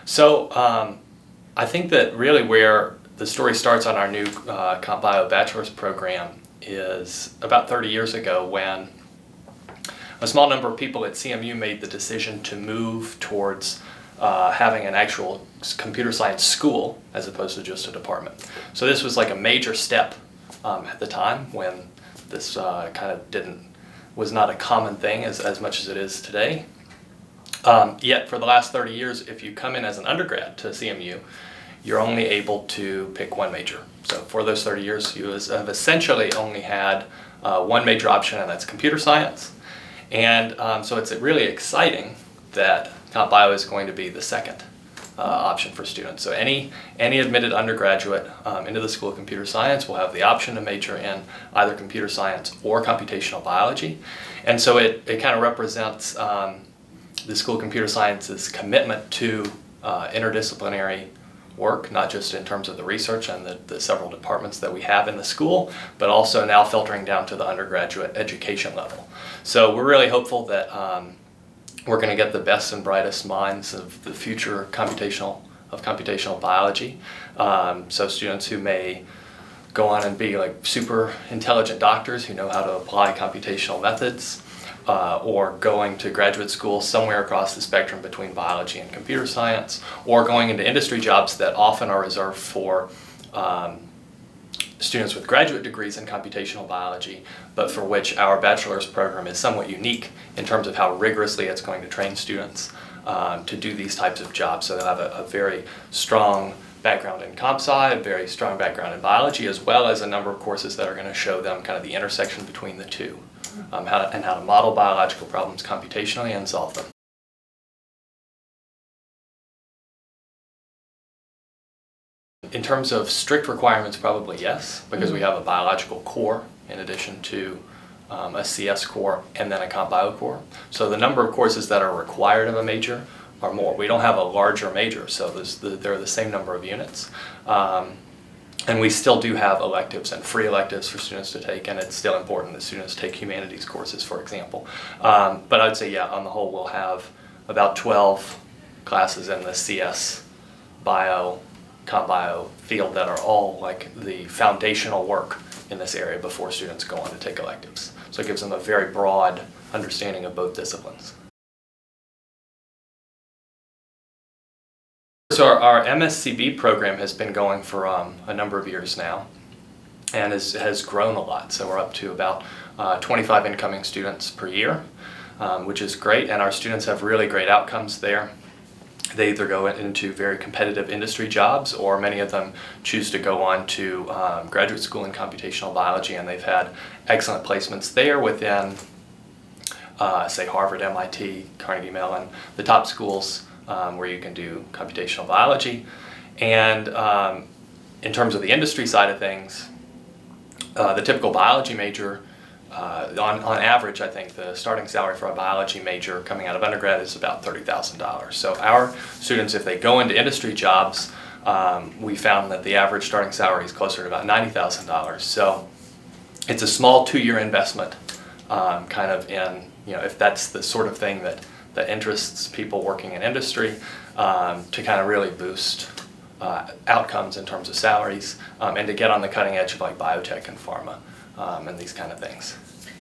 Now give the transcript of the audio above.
So I think that really where the story starts on our new Comp Bio Bachelor's program is about 30 years ago when a small number of people at CMU made the decision to move towards having an actual computer science school as opposed to just a department. So this was like a major step at the time when this was not a common thing as much as it is today. Yet for the last 30 years, if you come in as an undergrad to CMU, you're only able to pick one major. So for those 30 years, you have essentially only had one major option, and that's computer science. And so it's really exciting that Comp Bio is going to be the second option for students. So any admitted undergraduate into the School of Computer Science will have the option to major in either computer science or computational biology. And so it kind of represents the School of Computer Science's commitment to interdisciplinary work, not just in terms of the research and the several departments that we have in the school, but also now filtering down to the undergraduate education level. So we're really hopeful that we're going to get the best and brightest minds of the future computational biology. So students who may go on and be like super intelligent doctors who know how to apply computational methods, or going to graduate school somewhere across the spectrum between biology and computer science, or going into industry jobs that often are reserved for students with graduate degrees in computational biology, but for which our bachelor's program is somewhat unique in terms of how rigorously it's going to train students to do these types of jobs. So they'll have a very strong background in comp sci, a very strong background in biology, as well as a number of courses that are going to show them kind of the intersection between the two, how to model biological problems computationally and solve them. In terms of strict requirements, probably yes, because we have a biological core in addition to a CS core and then a Comp Bio core. So the number of courses that are required of a major are more. We don't have a larger major, so there are the same number of units. And we still do have electives and free electives for students to take, and it's still important that students take humanities courses, for example. But I'd say, yeah, on the whole, we'll have about 12 classes in the CS, Bio, Comp Bio field that are all like the foundational work in this area before students go on to take electives. So it gives them a very broad understanding of both disciplines. So our MSCB program has been going for a number of years now and has grown a lot. So we're up to about 25 incoming students per year, which is great, and our students have really great outcomes there. They either go into very competitive industry jobs, or many of them choose to go on to graduate school in computational biology, and they've had excellent placements there within, say, Harvard, MIT, Carnegie Mellon, the top schools where you can do computational biology. And in terms of the industry side of things, the typical biology major, on average, I think the starting salary for a biology major coming out of undergrad is about $30,000. So our students, if they go into industry jobs, we found that the average starting salary is closer to about $90,000. So it's a small 2-year investment, kind of in, if that's the sort of thing that interests people working in industry, to kind of really boost outcomes in terms of salaries, and to get on the cutting edge of like biotech and pharma and these kind of things.